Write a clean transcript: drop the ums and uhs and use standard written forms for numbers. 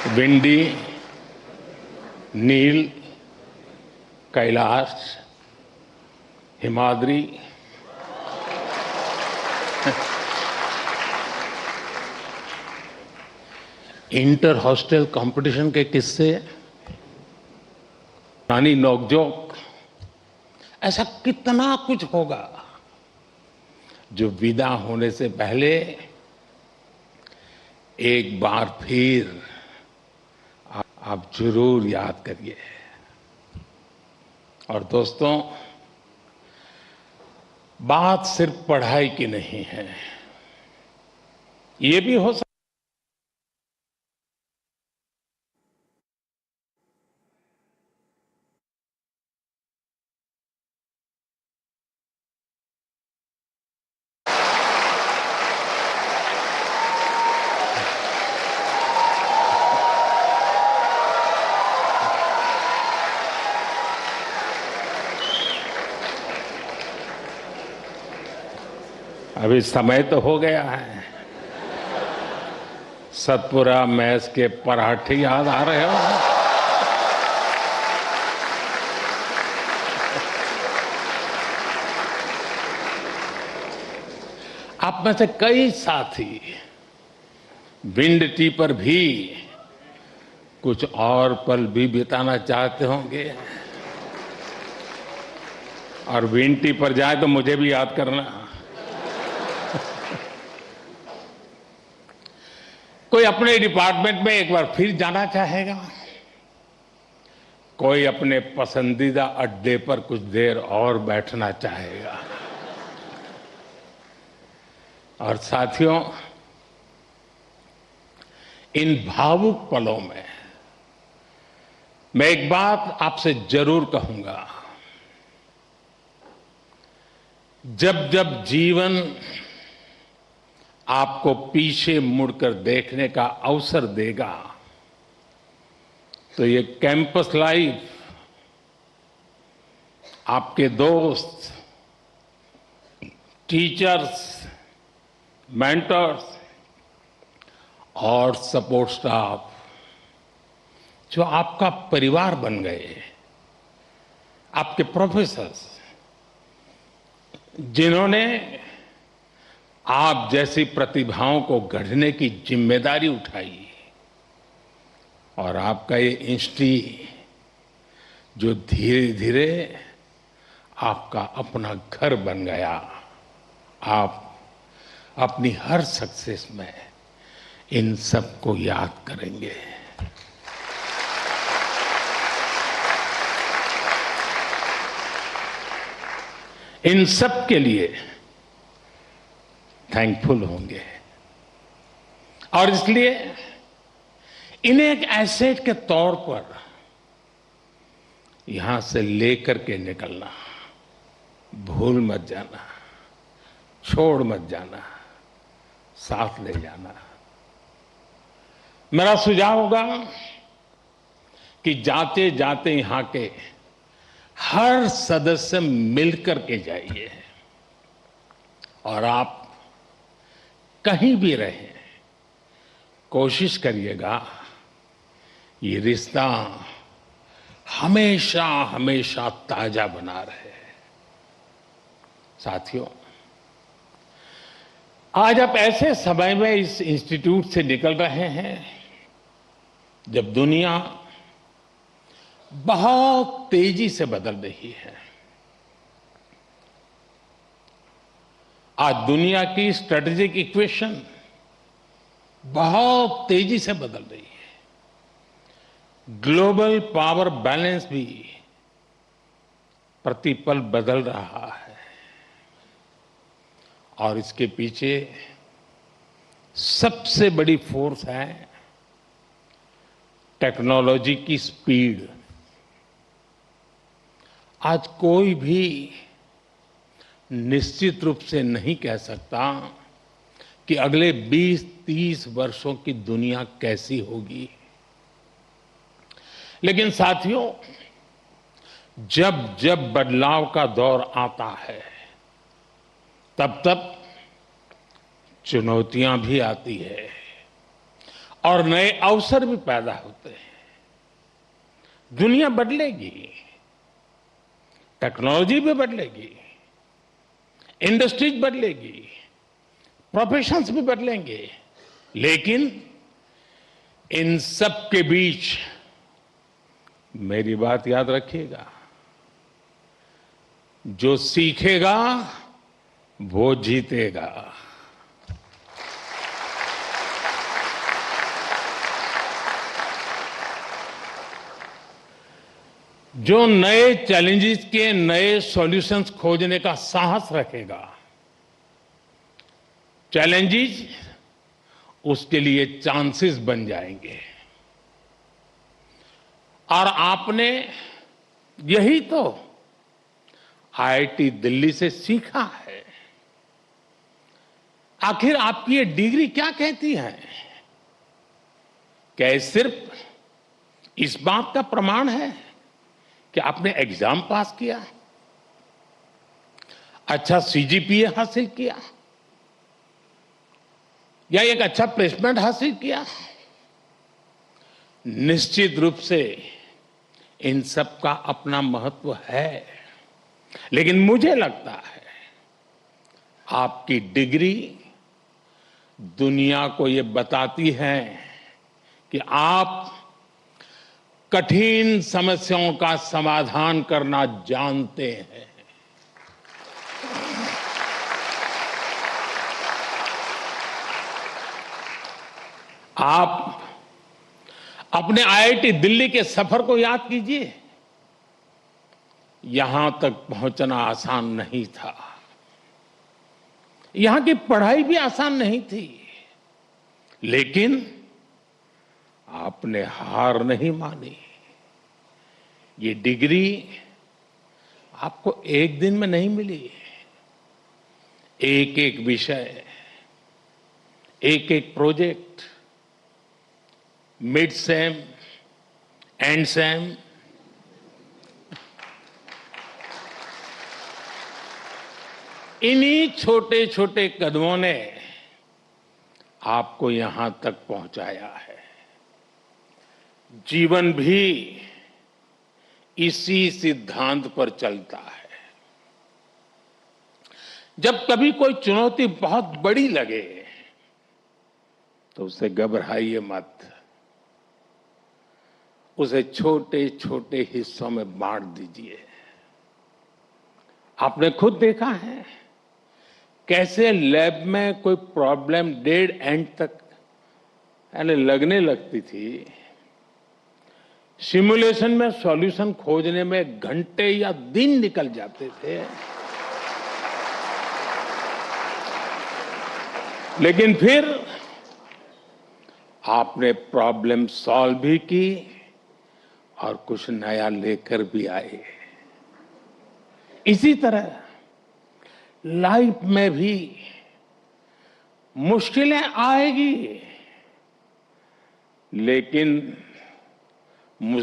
Windy, Neel, Kailash, Himadri, inter hostel competition के किस्से, रानी नोकझोंक, ऐसा कितना कुछ होगा जो विदा होने से पहले एक बार फिर आप जरूर याद करिए। और दोस्तों, बात सिर्फ पढ़ाई की नहीं है, ये भी हो सकता अभी समय तो हो गया है। सतपुरा मैस के पराठे याद आ रहे हो? आप में से कई साथी विंड टी पर भी कुछ और पल भी बिताना चाहते होंगे, और विंड टी पर जाए तो मुझे भी याद करना। कोई अपने डिपार्टमेंट में एक बार फिर जाना चाहेगा, कोई अपने पसंदीदा अड्डे पर कुछ देर और बैठना चाहेगा। और साथियों, इन भावुक पलों में मैं एक बात आपसे जरूर कहूंगा। जब जब जीवन आपको पीछे मुड़कर देखने का अवसर देगा, तो ये कैंपस लाइफ आपके दोस्त, टीचर्स, मेंटर्स और सपोर्ट स्टाफ जो आपका परिवार बन गए, आपके प्रोफेसर्स जिन्होंने आप जैसी प्रतिभाओं को गढ़ने की जिम्मेदारी उठाई, और आपका ये इंस्टीट्यूट जो धीरे धीरे आपका अपना घर बन गया। आप अपनी हर सक्सेस में इन सबको याद करेंगे। इन सब के लिए थैंकफुल होंगे, और इसलिए इन्हें एक एसेट के तौर पर यहां से लेकर के निकलना, भूल मत जाना, छोड़ मत जाना, साथ ले जाना। मेरा सुझाव होगा कि जाते जाते यहां के हर सदस्य मिलकर के जाइए, और आप कहीं भी रहें, कोशिश करिएगा ये रिश्ता हमेशा हमेशा ताजा बना रहे। साथियों, आज आप ऐसे समय में इस इंस्टीट्यूट से निकल रहे हैं जब दुनिया बहुत तेजी से बदल रही है। आज दुनिया की स्ट्रेटेजिक इक्वेशन बहुत तेजी से बदल रही है। ग्लोबल पावर बैलेंस भी प्रतिपल बदल रहा है, और इसके पीछे सबसे बड़ी फोर्स है टेक्नोलॉजी की स्पीड। आज कोई भी निश्चित रूप से नहीं कह सकता कि अगले 20-30 वर्षों की दुनिया कैसी होगी। लेकिन साथियों, जब जब बदलाव का दौर आता है, तब तब चुनौतियां भी आती है, और नए अवसर भी पैदा होते हैं। दुनिया बदलेगी, टेक्नोलॉजी भी बदलेगी, इंडस्ट्रीज बदलेगी, प्रोफेशंस भी बदलेंगे, लेकिन इन सब के बीच मेरी बात याद रखिएगा, जो सीखेगा वो जीतेगा। जो नए चैलेंजेस के नए सॉल्यूशंस खोजने का साहस रखेगा, चैलेंजेस उसके लिए चांसेस बन जाएंगे। और आपने यही तो आईआईटी दिल्ली से सीखा है। आखिर आपकी ये डिग्री क्या कहती है? क्या ये सिर्फ इस बात का प्रमाण है कि आपने एग्जाम पास किया, अच्छा सीजीपीए हासिल किया, या एक अच्छा प्लेसमेंट हासिल किया? निश्चित रूप से इन सब का अपना महत्व है, लेकिन मुझे लगता है आपकी डिग्री दुनिया को ये बताती है कि आप कठिन समस्याओं का समाधान करना जानते हैं। आप अपने आईआईटी दिल्ली के सफर को याद कीजिए। यहां तक पहुंचना आसान नहीं था, यहां की पढ़ाई भी आसान नहीं थी, लेकिन आपने हार नहीं मानी। ये डिग्री आपको एक दिन में नहीं मिली। एक एक विषय, एक एक project, mid sem, and same, इन्हीं छोटे छोटे कदमों ने आपको यहां तक पहुंचाया है। जीवन भी इसी सिद्धांत पर चलता है। जब कभी कोई चुनौती बहुत बड़ी लगे तो उसे घबराइए मत, उसे छोटे छोटे हिस्सों में बांट दीजिए। आपने खुद देखा है कैसे लैब में कोई प्रॉब्लम डेड एंड तक यानी लगने लगती थी, सिमुलेशन में सॉल्यूशन खोजने में घंटे या दिन निकल जाते थे, लेकिन फिर आपने प्रॉब्लम सॉल्व भी की और कुछ नया लेकर भी आए। इसी तरह लाइफ में भी मुश्किलें आएगी, लेकिन